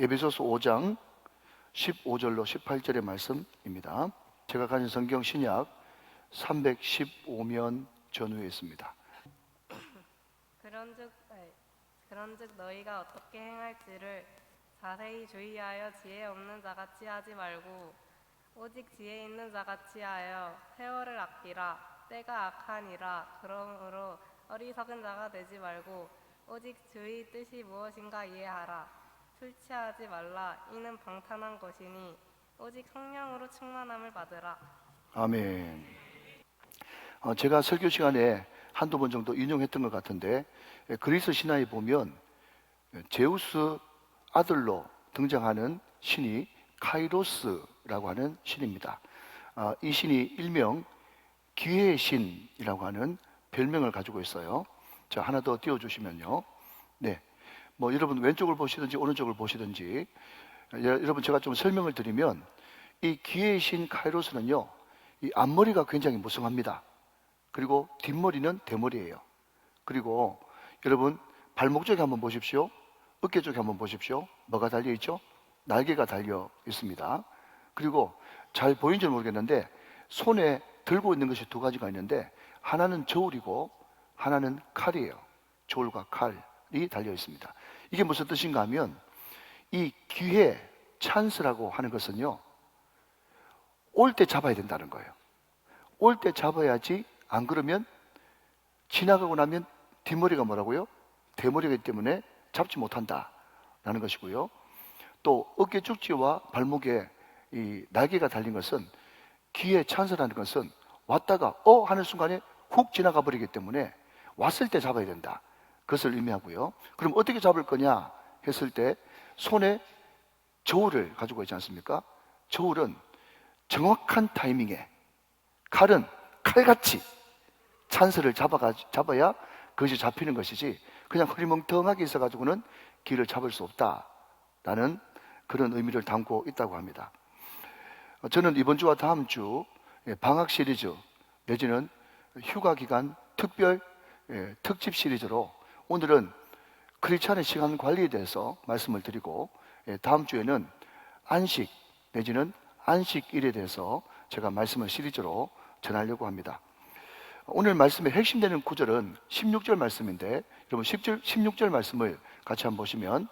에베소서 5장 15절로 18절의 말씀입니다. 제가 가진 성경 신약 315면 전후에 있습니다. 그런즉 너희가 어떻게 행할지를 자세히 주의하여 지혜 없는 자같이 하지 말고 오직 지혜 있는 자같이 하여 세월을 아끼라. 때가 악하니라. 그러므로 어리석은 자가 되지 말고 오직 주의 뜻이 무엇인가 이해하라. 술 취하지 말라. 이는 방탕한 것이니 오직 성령으로 충만함을 받으라. 아멘. 제가 설교 시간에 한두 번 정도 인용했던 것 같은데, 그리스 신화에 보면 제우스 아들로 등장하는 신이 카이로스라고 하는 신입니다. 이 신이 일명 기회의 신이라고 하는 별명을 가지고 있어요. 자, 하나 더 띄워주시면요. 네, 뭐 여러분 왼쪽을 보시든지 오른쪽을 보시든지, 여러분 제가 좀 설명을 드리면, 이 기회의 신 카이로스는요, 이 앞머리가 굉장히 무성합니다. 그리고 뒷머리는 대머리예요. 그리고 여러분 발목 쪽에 한번 보십시오. 어깨 쪽에 한번 보십시오. 뭐가 달려 있죠? 날개가 달려 있습니다. 그리고 잘 보이는지 모르겠는데 손에 들고 있는 것이 두 가지가 있는데, 하나는 저울이고 하나는 칼이에요. 저울과 칼이 달려 있습니다. 이게 무슨 뜻인가 하면, 이 기회, 찬스라고 하는 것은요, 올 때 잡아야 된다는 거예요. 올 때 잡아야지, 안 그러면 지나가고 나면 뒷머리가 뭐라고요? 대머리이기 때문에 잡지 못한다라는 것이고요. 또 어깨 축지와 발목에 이 날개가 달린 것은, 기회 찬스라는 것은 왔다가 하는 순간에 훅 지나가 버리기 때문에 왔을 때 잡아야 된다, 그것을 의미하고요. 그럼 어떻게 잡을 거냐 했을 때, 손에 저울을 가지고 있지 않습니까? 저울은 정확한 타이밍에, 칼은 칼같이 찬스를 잡아야 그것이 잡히는 것이지, 그냥 흐리멍텅하게 있어가지고는 길을 잡을 수 없다라는 그런 의미를 담고 있다고 합니다. 저는 이번 주와 다음 주 방학 시리즈 내지는 휴가 기간 특별 특집 시리즈로, 오늘은 크리스찬의 시간 관리에 대해서 말씀을 드리고, 다음 주에는 안식 내지는 안식일에 대해서 제가 말씀을 시리즈로 전하려고 합니다. 오늘 말씀의 핵심되는 구절은 16절 말씀인데, 여러분 16절 말씀을 같이 한번 보시면,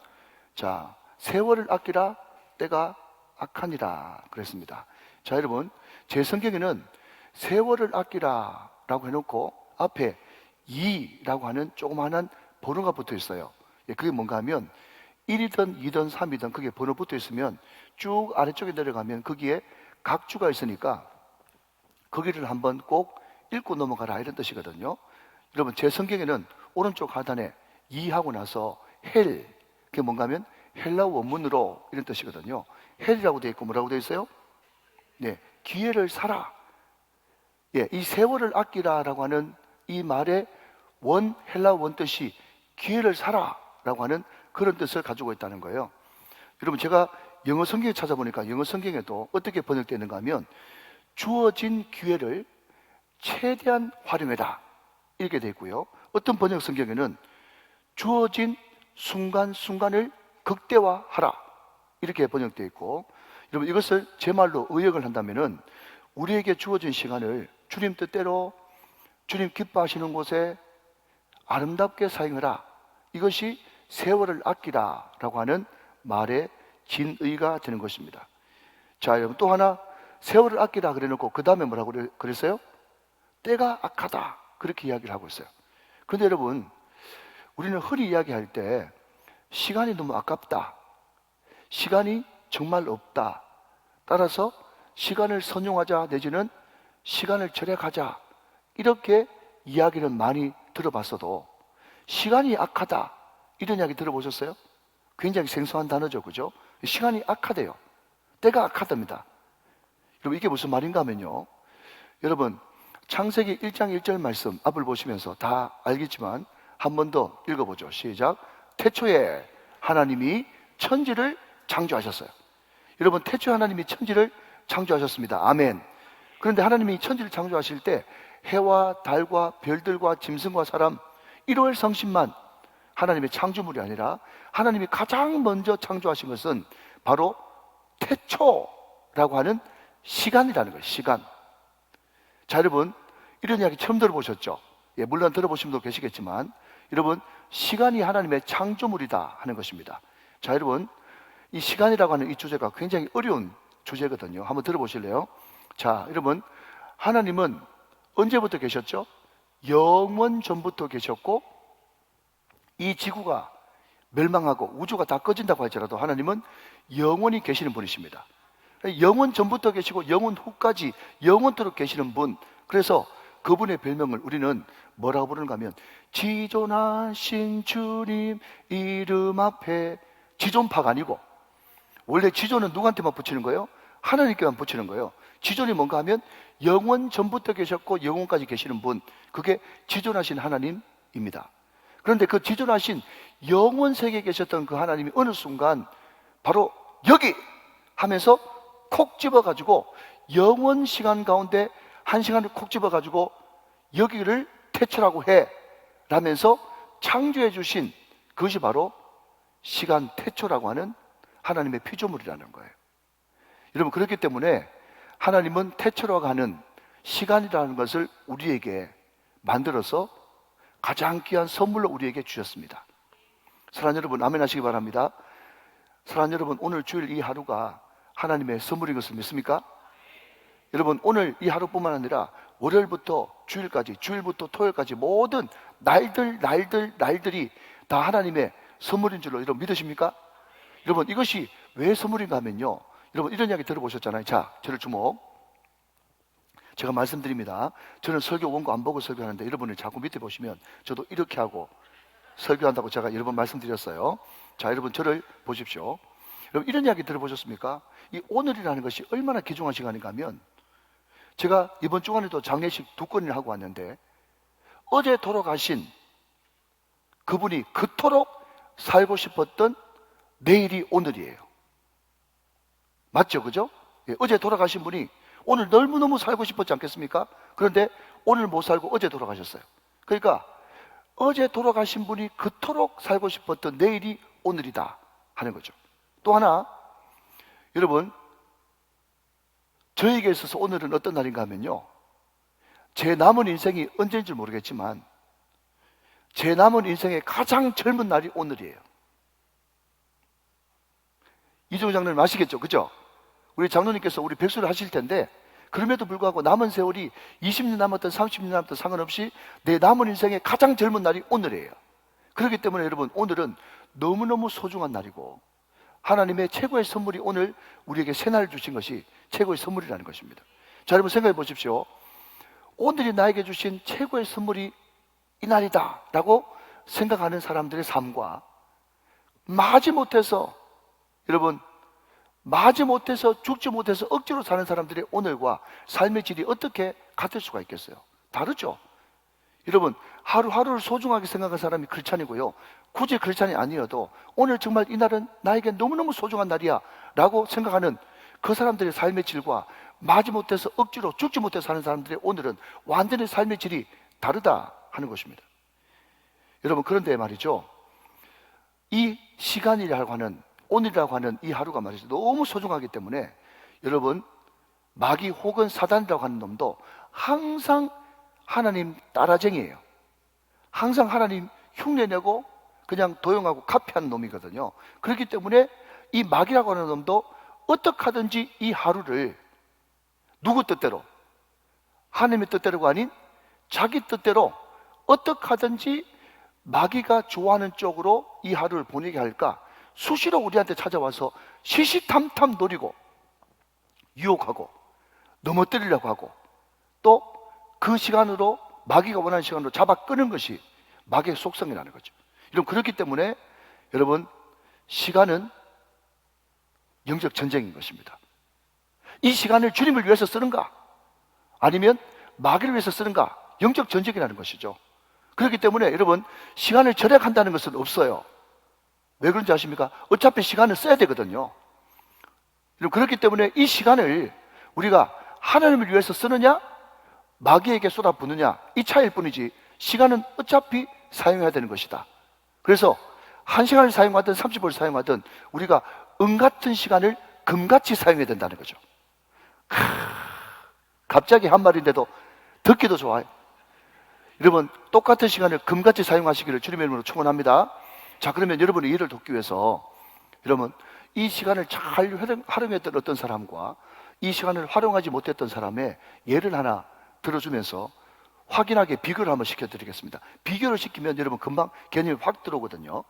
자, 세월을 아끼라. 때가 악하니라 그랬습니다. 자, 여러분 제 성경에는 세월을 아끼라 라고 해놓고 앞에 이라고 하는 조그마한 번호가 붙어 있어요. 그게 뭔가 하면 1이든 2든 3이든 그게 번호 붙어 있으면 쭉 아래쪽에 내려가면 거기에 각주가 있으니까 거기를 한번 꼭 읽고 넘어가라, 이런 뜻이거든요. 여러분 제 성경에는 오른쪽 하단에 이 하고 나서 헬, 그게 뭔가 하면 헬라어 원문으로 이런 뜻이거든요. 헬이라고 되어 있고 뭐라고 되어 있어요? 네, 기회를 사라. 이 세월을 아끼라라고 하는 이 말의 헬라어 원뜻이 기회를 사라라고 하는 그런 뜻을 가지고 있다는 거예요. 여러분 제가 영어 성경에 찾아보니까 영어 성경에도 어떻게 번역되어 있는가 하면, 주어진 기회를 최대한 활용해라, 이렇게 되어 있고요. 어떤 번역 성경에는 주어진 순간순간을 극대화하라, 이렇게 번역되어 있고, 여러분 이것을 제 말로 의역을 한다면은, 우리에게 주어진 시간을 주님 뜻대로 주님 기뻐하시는 곳에 아름답게 사용하라, 이것이 세월을 아끼라 라고 하는 말의 진의가 되는 것입니다. 자, 여러분 또 하나, 세월을 아끼라 그래 놓고 그 다음에 뭐라고 그랬어요? 때가 악하다, 그렇게 이야기를 하고 있어요. 그런데 여러분, 우리는 흔히 이야기할 때 시간이 너무 아깝다, 시간이 정말 없다, 따라서 시간을 선용하자 내지는 시간을 절약하자, 이렇게 이야기를 많이 들어봤어도 시간이 악하다, 이런 이야기 들어보셨어요? 굉장히 생소한 단어죠, 그죠? 시간이 악하대요. 때가 악하답니다. 여러분 이게 무슨 말인가 하면요, 여러분 창세기 1장 1절 말씀 앞을 보시면서 다 알겠지만 한 번 더 읽어보죠. 시작. 태초에 하나님이 천지를 창조하셨어요. 여러분 태초에 하나님이 천지를 창조하셨습니다. 아멘. 그런데 하나님이 천지를 창조하실 때 해와 달과 별들과 짐승과 사람, 1월 성신만 하나님의 창조물이 아니라 하나님이 가장 먼저 창조하신 것은 바로 태초라고 하는 시간이라는 거예요. 시간. 자, 여러분, 이런 이야기 처음 들어보셨죠? 예, 물론 들어보신 분도 계시겠지만, 여러분, 시간이 하나님의 창조물이다 하는 것입니다. 자, 여러분, 이 시간이라고 하는 이 주제가 굉장히 어려운 주제거든요. 한번 들어보실래요? 자, 여러분, 하나님은 언제부터 계셨죠? 영원 전부터 계셨고, 이 지구가 멸망하고 우주가 다 꺼진다고 할지라도 하나님은 영원히 계시는 분이십니다. 영원 전부터 계시고 영원 후까지 영원토록 계시는 분. 그래서 그분의 별명을 우리는 뭐라고 부르는가 하면 지존하신 주님 이름 앞에, 지존파가 아니고, 원래 지존은 누구한테만 붙이는 거예요? 하나님께만 붙이는 거예요. 지존이 뭔가 하면 영원 전부터 계셨고 영원까지 계시는 분, 그게 지존하신 하나님입니다. 그런데 그 지존하신 영원 세계에 계셨던 그 하나님이 어느 순간 바로 여기 하면서 콕 집어가지고 영원 시간 가운데 한 시간을 콕 집어가지고 여기를 태초라고 해 라면서 창조해 주신 그것이 바로 시간 태초라고 하는 하나님의 피조물이라는 거예요. 여러분, 그렇기 때문에 하나님은 태초라고 하는 시간이라는 것을 우리에게 만들어서 가장 귀한 선물로 우리에게 주셨습니다. 사랑하는 여러분, 아멘 하시기 바랍니다. 사랑하는 여러분, 오늘 주일 이 하루가 하나님의 선물인 것을 믿습니까? 여러분, 오늘 이 하루뿐만 아니라 월요일부터 주일까지, 주일부터 토요일까지 모든 날들이 다 하나님의 선물인 줄로 여러분 믿으십니까? 여러분, 이것이 왜 선물인가 하면요, 여러분 이런 이야기 들어보셨잖아요. 자, 저를 주목. 제가 말씀드립니다. 저는 설교 원고 안 보고 설교하는데 여러분이 자꾸 밑에 보시면 저도 이렇게 하고 설교한다고 제가 여러 번 말씀드렸어요. 자, 여러분 저를 보십시오. 여러분, 이런 이야기 들어보셨습니까? 이 오늘이라는 것이 얼마나 귀중한 시간인가 하면, 제가 이번 주간에도 장례식 2건이나 하고 왔는데, 어제 돌아가신 그분이 그토록 살고 싶었던 내일이 오늘이에요. 맞죠? 그죠? 예, 어제 돌아가신 분이 오늘 너무너무 살고 싶었지 않겠습니까? 그런데 오늘 못 살고 어제 돌아가셨어요. 그러니까 어제 돌아가신 분이 그토록 살고 싶었던 내일이 오늘이다 하는 거죠. 또 하나, 여러분, 저에게 있어서 오늘은 어떤 날인가 하면요, 제 남은 인생이 언제인 줄 모르겠지만 제 남은 인생의 가장 젊은 날이 오늘이에요. 이종우 장로님 아시겠죠? 그죠? 우리 장로님께서 우리 백수를 하실 텐데, 그럼에도 불구하고 남은 세월이 20년 남았든 30년 남았든 상관없이 내 남은 인생의 가장 젊은 날이 오늘이에요. 그렇기 때문에 여러분, 오늘은 너무너무 소중한 날이고, 하나님의 최고의 선물이 오늘 우리에게 새날을 주신 것이 최고의 선물이라는 것입니다. 자, 여러분 생각해 보십시오. 오늘이 나에게 주신 최고의 선물이 이 날이다 라고 생각하는 사람들의 삶과, 마지못해서 죽지 못해서 억지로 사는 사람들의 오늘과 삶의 질이 어떻게 같을 수가 있겠어요? 다르죠? 여러분, 하루하루를 소중하게 생각하는 사람이 크리스찬이고요, 굳이 크리스찬이 아니어도 오늘 정말 이 날은 나에게 너무너무 소중한 날이야 라고 생각하는 그 사람들의 삶의 질과 마지못해서 억지로 죽지 못해서 사는 사람들의 오늘은 완전히 삶의 질이 다르다 하는 것입니다. 여러분, 그런데 말이죠, 이 시간이라고 하는, 오늘이라고 하는 이 하루가 말이죠, 너무 소중하기 때문에 여러분, 마귀 혹은 사단이라고 하는 놈도 항상 하나님 따라쟁이에요. 항상 하나님 흉내내고 그냥 도용하고 카피하는 놈이거든요. 그렇기 때문에 이 마귀라고 하는 놈도 어떻게 하든지 이 하루를 누구 뜻대로, 하나님의 뜻대로가 아닌 자기 뜻대로 어떻게 하든지 마귀가 좋아하는 쪽으로 이 하루를 보내게 할까, 수시로 우리한테 찾아와서 시시탐탐 노리고 유혹하고 넘어뜨리려고 하고, 또 그 시간으로, 마귀가 원하는 시간으로 잡아 끄는 것이 마귀의 속성이라는 거죠. 여러분, 그렇기 때문에 여러분, 시간은 영적 전쟁인 것입니다. 이 시간을 주님을 위해서 쓰는가, 아니면 마귀를 위해서 쓰는가, 영적 전쟁이라는 것이죠. 그렇기 때문에 여러분, 시간을 절약한다는 것은 없어요. 왜 그런지 아십니까? 어차피 시간을 써야 되거든요. 그렇기 때문에 이 시간을 우리가 하나님을 위해서 쓰느냐, 마귀에게 쏟아붓느냐, 이 차이일 뿐이지 시간은 어차피 사용해야 되는 것이다. 그래서 1시간을 사용하든 30분을 사용하든 우리가 은 같은 시간을 금같이 사용해야 된다는 거죠. 갑자기 한 말인데도 듣기도 좋아요. 여러분, 똑같은 시간을 금같이 사용하시기를 주님의 이름으로 축원합니다. 자, 그러면 여러분의 이해를 돕기 위해서 여러분, 이 시간을 잘 활용했던 어떤 사람과 이 시간을 활용하지 못했던 사람의 예를 하나 들어주면서 확인하게 비교를 한번 시켜드리겠습니다. 비교를 시키면 여러분 금방 개념이 확 들어오거든요.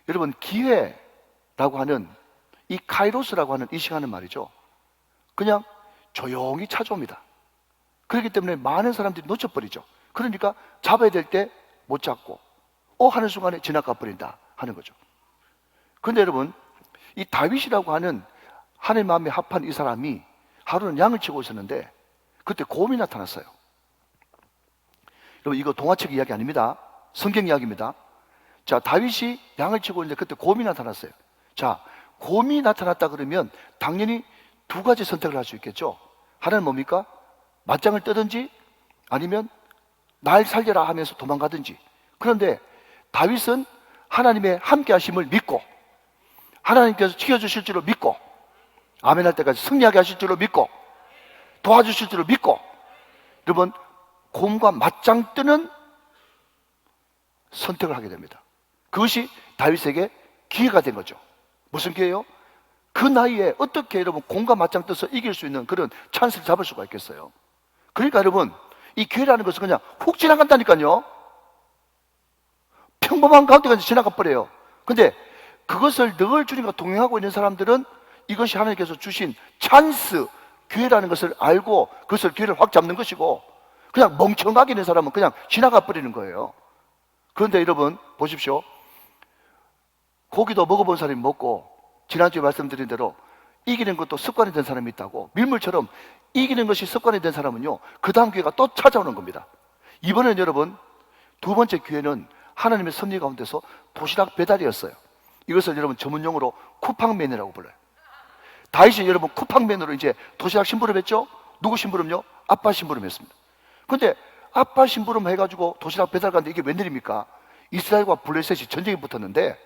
여러분, 기회라고 하는 이 카이로스라고 하는 이 시간은 말이죠, 그냥 조용히 찾아옵니다. 그렇기 때문에 많은 사람들이 놓쳐버리죠. 그러니까 잡아야 될 때 못 잡고 하는 순간에 지나가 버린다 하는 거죠. 그런데 여러분, 이 다윗이라고 하는 하나님 마음에 합한 이 사람이 하루는 양을 치고 있었는데 그때 곰이 나타났어요. 여러분, 이거 동화책 이야기 아닙니다. 성경 이야기입니다. 자, 다윗이 양을 치고 있는데 그때 곰이 나타났어요. 자, 곰이 나타났다 그러면 당연히 두 가지 선택을 할 수 있겠죠. 하나는 뭡니까? 맞짱을 뜨든지 아니면 날 살려라 하면서 도망가든지. 그런데 다윗은 하나님의 함께 하심을 믿고 하나님께서 지켜주실 줄로 믿고 아멘 할 때까지 승리하게 하실 줄로 믿고 도와주실 줄로 믿고, 여러분, 곰과 맞짱 뜨는 선택을 하게 됩니다. 그것이 다윗에게 기회가 된 거죠. 무슨 기회요? 그 나이에 어떻게 여러분 곰과 맞짱 떠서 이길 수 있는 그런 찬스를 잡을 수가 있겠어요? 그러니까 여러분, 이 기회라는 것은 그냥 훅 지나간다니까요. 평범한 가운데 그냥 지나가 버려요. 근데 그것을 늘 주님과 동행하고 있는 사람들은 이것이 하나님께서 주신 찬스, 기회라는 것을 알고 그것을 기회를 확 잡는 것이고, 그냥 멍청하게 있는 사람은 그냥 지나가 버리는 거예요. 그런데 여러분 보십시오. 고기도 먹어본 사람이 먹고, 지난주에 말씀드린 대로 이기는 것도 습관이 된 사람이 있다고, 밀물처럼 이기는 것이 습관이 된 사람은요, 그 다음 기회가 또 찾아오는 겁니다. 이번엔 여러분, 두 번째 기회는 하나님의 섭리 가운데서 도시락 배달이었어요. 이것을 여러분 전문용어로 쿠팡맨이라고 불러요. 다윗이 여러분 쿠팡맨으로 이제 도시락 심부름했죠? 누구 심부름요? 아빠 심부름했습니다. 근데 아빠 심부름 해가지고 도시락 배달 가는데 이게 웬일입니까? 이스라엘과 블레셋이 전쟁이 붙었는데,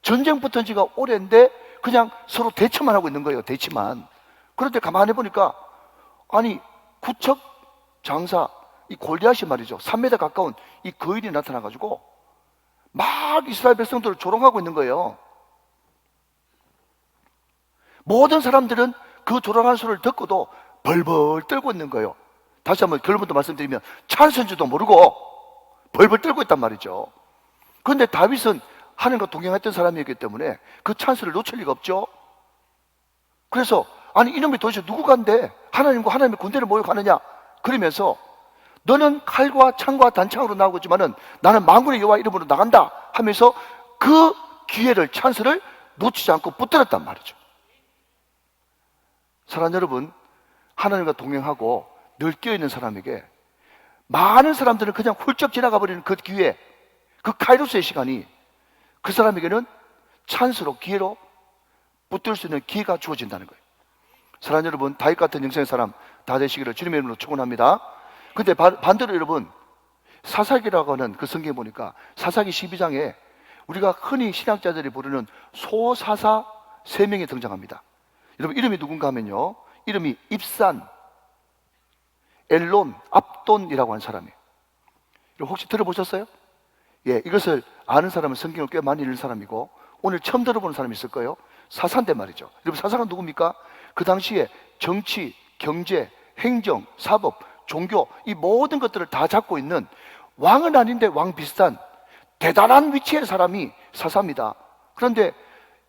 전쟁 붙은 지가 오래인데 그냥 서로 대치만 하고 있는 거예요. 대치만. 그런데 가만히 보니까 아니 구척 장사 이 골리앗이 말이죠, 3m 가까운 이 거인이 나타나가지고 막 이스라엘 백성들을 조롱하고 있는 거예요. 모든 사람들은 그 조롱하는 소리를 듣고도 벌벌 떨고 있는 거예요. 다시 한번 결론부터 말씀드리면 찬스인 줄도 모르고 벌벌 떨고 있단 말이죠. 그런데 다윗은 하나님과 동행했던 사람이었기 때문에 그 찬스를 놓칠 리가 없죠. 그래서 아니 이놈이 도대체 누구간데 하나님과 하나님의 군대를 모여 가느냐, 그러면서 너는 칼과 창과 단창으로 나오고 있지만은 나는 만군의 여호와 이름으로 나간다 하면서 그 기회를, 찬스를 놓치지 않고 붙들었단 말이죠. 사랑하는 여러분, 하나님과 동행하고 늘 끼어있는 사람에게 많은 사람들은 그냥 훌쩍 지나가 버리는 그 기회, 그 카이로스의 시간이 그 사람에게는 찬스로, 기회로 붙들 수 있는 기회가 주어진다는 거예요. 사랑하는 여러분, 다윗 같은 영성의 사람 다 되시기를 주님의 이름으로 축원합니다. 근데 반대로 여러분, 사사기라고 하는 그 성경에 보니까 사사기 12장에 우리가 흔히 신학자들이 부르는 소사사 3명이 등장합니다. 여러분, 이름이 누군가 하면요, 이름이 입산, 엘론, 압돈이라고 하는 사람이에요. 여러분 혹시 들어보셨어요? 예, 이것을 아는 사람은 성경을 꽤 많이 읽는 사람이고 오늘 처음 들어보는 사람이 있을 거예요. 사사인데 말이죠. 여러분, 사사가 누굽니까? 그 당시에 정치, 경제, 행정, 사법, 종교, 이 모든 것들을 다 잡고 있는, 왕은 아닌데 왕 비슷한 대단한 위치의 사람이 사사입니다. 그런데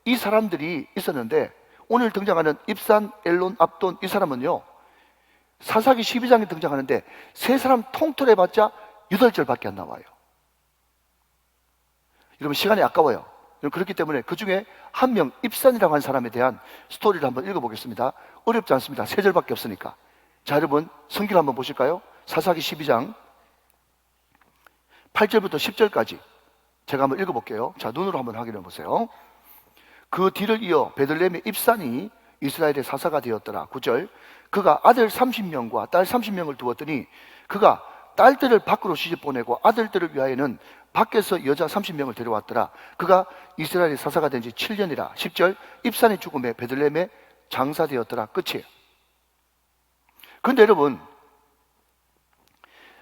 이 사람들이 있었는데 오늘 등장하는 입산, 엘론, 압돈, 이 사람은요, 사사기 12장에 등장하는데 세 사람 통틀어 봤자 8절밖에 안 나와요. 여러분, 시간이 아까워요. 그렇기 때문에 그 중에 한 명, 입산이라고 하는 사람에 대한 스토리를 한번 읽어보겠습니다. 어렵지 않습니다. 3절밖에 없으니까. 자, 여러분 성경 한번 보실까요? 사사기 12장 8절부터 10절까지 제가 한번 읽어볼게요. 자, 눈으로 한번 확인해 보세요. 그 뒤를 이어 베들레헴의 입산이 이스라엘의 사사가 되었더라. 9절. 그가 아들 30명과 딸 30명을 두었더니 그가 딸들을 밖으로 시집 보내고 아들들을 위하여는 밖에서 여자 30명을 데려왔더라. 그가 이스라엘의 사사가 된 지 7년이라. 10절, 입산의 죽음에 베들레헴에 장사되었더라. 끝이에요. 그런데 여러분,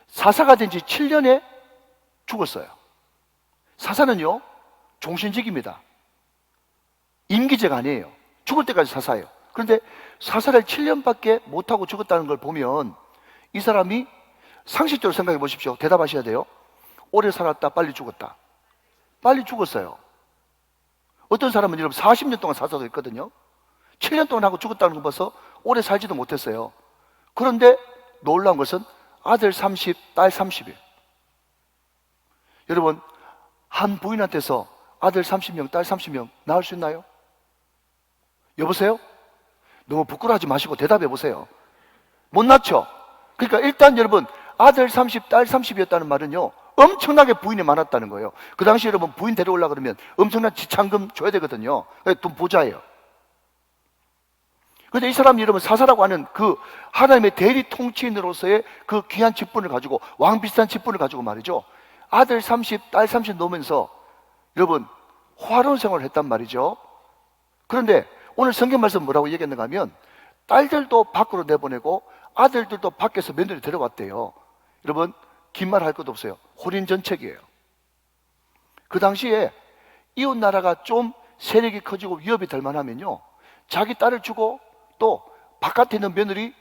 사사가 된 지 7년에 죽었어요. 사사는요, 종신직입니다. 임기제가 아니에요. 죽을 때까지 사사예요. 그런데 사사를 7년밖에 못하고 죽었다는 걸 보면 이 사람이 상식적으로 생각해 보십시오. 대답하셔야 돼요. 오래 살았다, 빨리 죽었다. 빨리 죽었어요. 어떤 사람은 여러분 40년 동안 사사도 했거든요. 7년 동안 하고 죽었다는 거 봐서 오래 살지도 못했어요. 그런데 놀라운 것은 아들 30, 딸 30이에요. 여러분, 한 부인한테서 아들 30명, 딸 30명 낳을 수 있나요? 여보세요? 너무 부끄러워하지 마시고 대답해 보세요. 못 낳죠? 그러니까 일단 여러분, 아들 30, 딸 30이었다는 말은요, 엄청나게 부인이 많았다는 거예요. 그 당시 여러분 부인 데려오려고 그러면 엄청난 지참금 줘야 되거든요. 돈 부자예요. 그런데 이 사람이 여러분 사사라고 하는 그 하나님의 대리 통치인으로서의 그 귀한 직분을 가지고, 왕 비슷한 직분을 가지고 말이죠, 아들 30, 딸 30 놓으면서 여러분 화로운 생활을 했단 말이죠. 그런데 오늘 성경 말씀 뭐라고 얘기했는가 하면 딸들도 밖으로 내보내고 아들들도 밖에서 며느리 데려왔대요. 여러분 긴 말 할 것도 없어요. 혼인전책이에요. 그 당시에 이웃 나라가 좀 세력이 커지고 위협이 될 만하면요, 자기 딸을 주고 또 바깥에 있는 며느리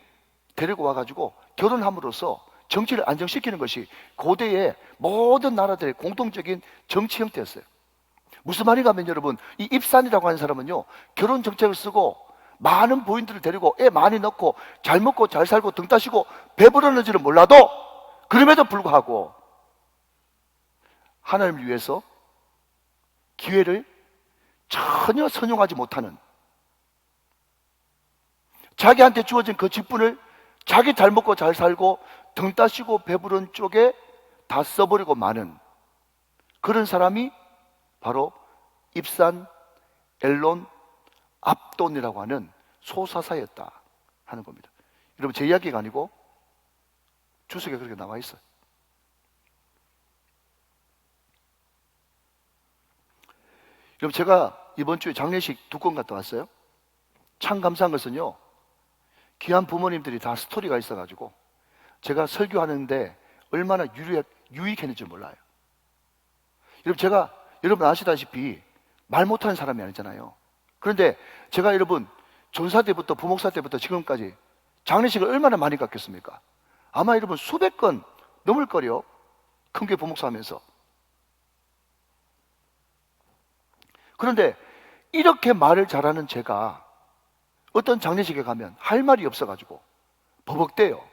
데리고 와가지고 결혼함으로써 정치를 안정시키는 것이 고대의 모든 나라들의 공통적인 정치 형태였어요. 무슨 말인가 하면 여러분, 이 입산이라고 하는 사람은요, 결혼 정책을 쓰고 많은 부인들을 데리고 애 많이 넣고 잘 먹고 잘 살고 등 따시고 배부르는지는 몰라도 그럼에도 불구하고 하나님을 위해서 기회를 전혀 선용하지 못하는, 자기한테 주어진 그 직분을 자기 잘 먹고 잘 살고 등 따시고 배부른 쪽에 다 써버리고 마는 그런 사람이 바로 입산, 엘론, 압돈이라고 하는 소사사였다 하는 겁니다. 여러분 제 이야기가 아니고 주석에 그렇게 나와 있어요. 여러분 제가 이번 주에 장례식 2건 갔다 왔어요. 참 감사한 것은요, 귀한 부모님들이 다 스토리가 있어가지고 제가 설교하는데 얼마나 유익했는지 몰라요. 여러분 아시다시피 말 못하는 사람이 아니잖아요. 그런데 제가 여러분 전사 때부터 부목사 때부터 지금까지 장례식을 얼마나 많이 갔겠습니까? 아마 여러분 수백 건 넘을 거요. 큰교회 부목사 하면서. 그런데 이렇게 말을 잘하는 제가 어떤 장례식에 가면 할 말이 없어가지고 버벅대요.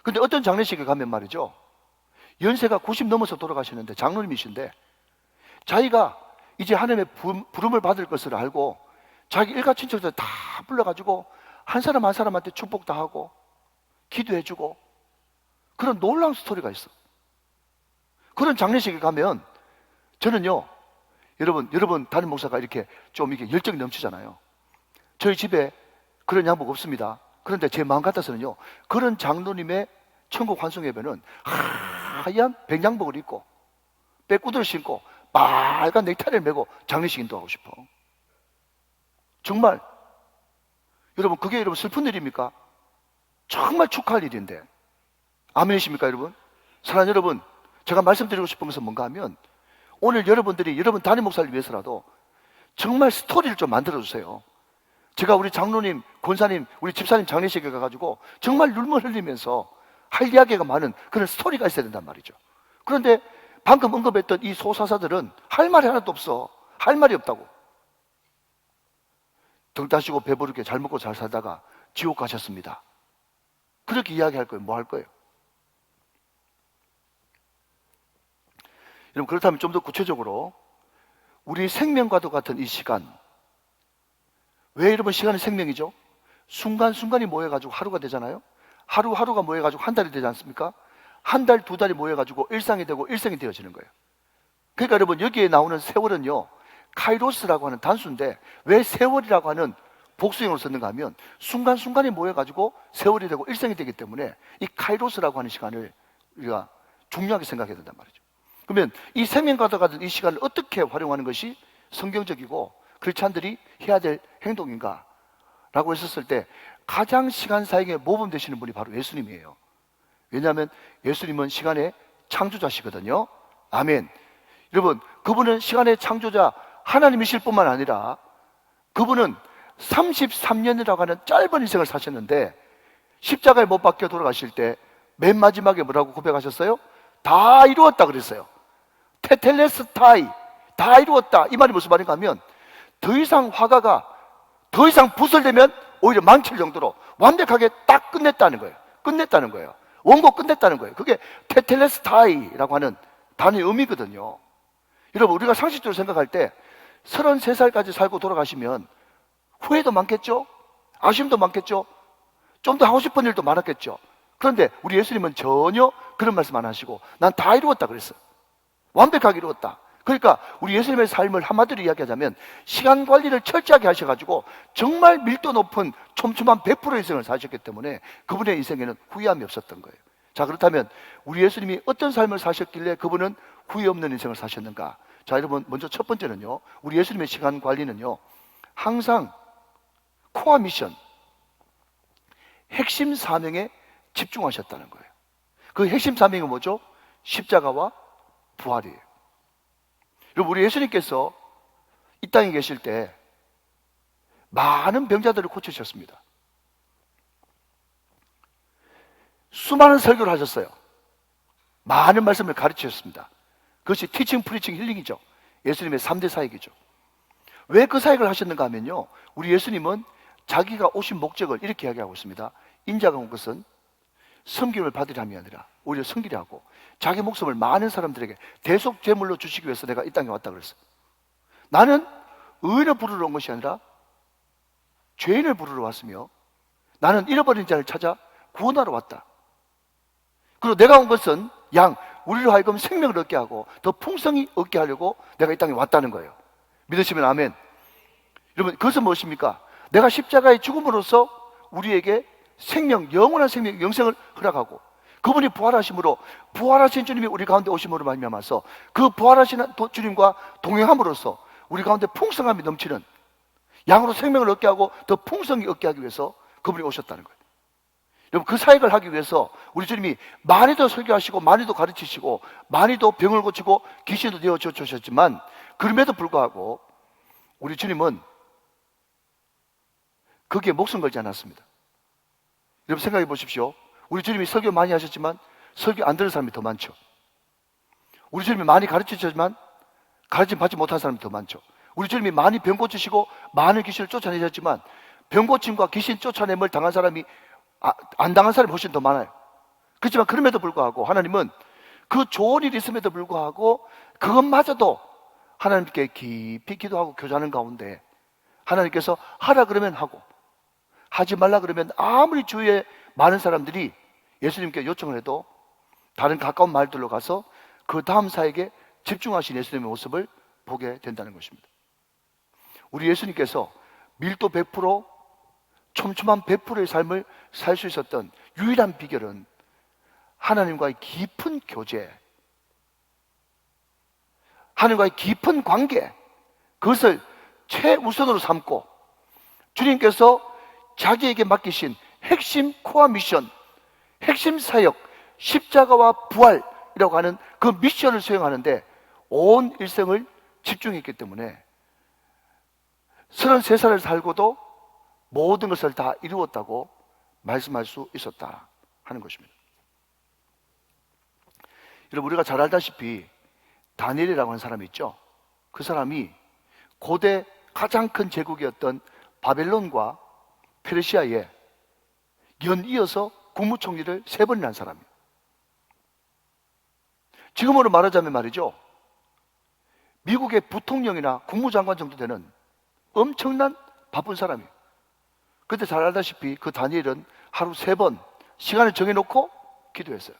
근데 어떤 장례식에 가면 말이죠, 연세가 90 넘어서 돌아가시는데 장로님이신데 자기가 이제 하나님의 부름을 받을 것을 알고 자기 일가 친척들 다 불러가지고 한 사람 한 사람한테 축복 다 하고 기도해주고 그런 놀라운 스토리가 있어. 그런 장례식에 가면 저는요, 여러분 담임 목사가 이렇게 좀 이렇게 열정이 넘치잖아요. 저희 집에 그런 양복 없습니다. 그런데 제 마음 같아서는요, 그런 장로님의 천국 환송 예배는 하얀 백양복을 입고 빼꾸들을 신고 빨간 넥타이를 메고 장례식 인도하고 싶어. 정말 여러분 그게 여러분 슬픈 일입니까? 정말 축하할 일인데. 아멘이십니까 여러분? 사랑하는 여러분, 제가 말씀드리고 싶은 것은 뭔가 하면 오늘 여러분들이 여러분 담임 목사를 위해서라도 정말 스토리를 좀 만들어주세요. 제가 우리 장로님, 권사님, 우리 집사님 장례식에 가가지고 정말 눈물 흘리면서 할 이야기가 많은 그런 스토리가 있어야 된단 말이죠. 그런데 방금 언급했던 이 소사사들은 할 말이 하나도 없어. 할 말이 없다고. 등 따시고 배부르게 잘 먹고 잘 살다가 지옥 가셨습니다. 그렇게 이야기할 거예요. 뭐 할 거예요? 여러분 그렇다면 좀 더 구체적으로 우리 생명과도 같은 이 시간, 왜 여러분 시간이 생명이죠? 순간순간이 모여가지고 하루가 되잖아요. 하루하루가 모여가지고 한 달이 되지 않습니까? 한 달, 두 달이 모여가지고 일상이 되고 일생이 되어지는 거예요. 그러니까 여러분 여기에 나오는 세월은요, 카이로스라고 하는 단수인데 왜 세월이라고 하는 복수형으로 썼는가 하면 순간순간이 모여가지고 세월이 되고 일생이 되기 때문에 이 카이로스라고 하는 시간을 우리가 중요하게 생각해야 된단 말이죠. 그러면 이 생명과도 같은 이 시간을 어떻게 활용하는 것이 성경적이고 크리스찬들이 해야 될 행동인가? 라고 했었을 때 가장 시간 사역에 모범 되시는 분이 바로 예수님이에요. 왜냐하면 예수님은 시간의 창조자시거든요. 아멘. 여러분, 그분은 시간의 창조자 하나님이실 뿐만 아니라 그분은 33년이라고 하는 짧은 인생을 사셨는데 십자가에 못 박혀 돌아가실 때 맨 마지막에 뭐라고 고백하셨어요? 다 이루었다 그랬어요. 테텔레스타이, 다 이루었다. 이 말이 무슨 말인가 하면 더 이상 화가가 더 이상 붓을 오히려 망칠 정도로 완벽하게 딱 끝냈다는 거예요. 끝냈다는 거예요. 원고 끝냈다는 거예요. 그게 테텔레스타이라고 하는 단어의 의미거든요. 여러분, 우리가 상식적으로 생각할 때 33살까지 살고 돌아가시면 후회도 많겠죠? 아쉬움도 많겠죠? 좀 더 하고 싶은 일도 많았겠죠? 그런데 우리 예수님은 전혀 그런 말씀 안 하시고 난 다 이루었다 그랬어요. 완벽하게 이루었다. 그러니까 우리 예수님의 삶을 한마디로 이야기하자면 시간 관리를 철저하게 하셔가지고 정말 밀도 높은 촘촘한 100%의 인생을 사셨기 때문에 그분의 인생에는 후회함이 없었던 거예요. 자, 그렇다면 우리 예수님이 어떤 삶을 사셨길래 그분은 후회 없는 인생을 사셨는가? 자, 여러분, 먼저 첫 번째는요, 우리 예수님의 시간 관리는요, 항상 코어 미션, 핵심 사명에 집중하셨다는 거예요. 그 핵심 사명이 뭐죠? 십자가와 부활이에요. 여러분, 우리 예수님께서 이 땅에 계실 때 많은 병자들을 고치셨습니다. 수많은 설교를 하셨어요. 많은 말씀을 가르치셨습니다. 그것이 티칭, 프리칭, 힐링이죠. 예수님의 3대 사역이죠. 왜 그 사역을 하셨는가 하면요, 우리 예수님은 자기가 오신 목적을 이렇게 이야기하고 있습니다. 인자가 온 것은 섬김을 받으려 함이 아니라 오히려 섬기려 하고 자기 목숨을 많은 사람들에게 대속 제물로 주시기 위해서 내가 이 땅에 왔다 그랬어요. 나는 의인을 부르러 온 것이 아니라 죄인을 부르러 왔으며 나는 잃어버린 자를 찾아 구원하러 왔다. 그리고 내가 온 것은 우리로 하여금 생명을 얻게 하고 더 풍성히 얻게 하려고 내가 이 땅에 왔다는 거예요. 믿으시면 아멘. 여러분, 그것은 무엇입니까? 내가 십자가의 죽음으로써 우리에게 생명, 영원한 생명, 영생을 허락하고 그분이 부활하심으로 부활하신 주님이 우리 가운데 오심으로 말미암아서 그 부활하신 주님과 동행함으로써 우리 가운데 풍성함이 넘치는 양으로 생명을 얻게 하고 더 풍성히 얻게 하기 위해서 그분이 오셨다는 거예요. 여러분, 그 사역을 하기 위해서 우리 주님이 많이도 설교하시고 많이도 가르치시고 많이도 병을 고치고 귀신도 내어주셨지만 그럼에도 불구하고 우리 주님은 거기에 목숨 걸지 않았습니다. 여러분, 생각해 보십시오. 우리 주님이 설교 많이 하셨지만 설교 안 들은 사람이 더 많죠. 우리 주님이 많이 가르치셨지만 가르침 받지 못한 사람이 더 많죠. 우리 주님이 많이 병 고치시고 많은 귀신을 쫓아내셨지만 병 고침과 귀신 쫓아냄을 당한 사람이 안 당한 사람이 훨씬 더 많아요. 그렇지만 그럼에도 불구하고 하나님은 그 좋은 일이 있음에도 불구하고 그것마저도 하나님께 깊이 기도하고 교제하는 가운데 하나님께서 하라 그러면 하고 하지 말라 그러면 아무리 주위에 많은 사람들이 예수님께 요청을 해도 다른 가까운 마을들로 가서 그 다음 사역에 집중하신 예수님의 모습을 보게 된다는 것입니다. 우리 예수님께서 밀도 100%, 촘촘한 100%의 삶을 살 수 있었던 유일한 비결은 하나님과의 깊은 교제, 하나님과의 깊은 관계, 그것을 최우선으로 삼고 주님께서 자기에게 맡기신 핵심 코어 미션, 핵심 사역, 십자가와 부활이라고 하는 그 미션을 수행하는데 온 일생을 집중했기 때문에 33살을 살고도 모든 것을 다 이루었다고 말씀할 수 있었다 하는 것입니다. 여러분, 우리가 잘 알다시피 다니엘이라고 하는 사람이 있죠. 그 사람이 고대 가장 큰 제국이었던 바벨론과 페르시아에 연이어서 국무총리를 3번이나 한 사람이에요. 지금으로 말하자면 말이죠, 미국의 부통령이나 국무장관 정도 되는 엄청난 바쁜 사람이에요. 그때 잘 알다시피 그 다니엘은 하루 3번 시간을 정해놓고 기도했어요.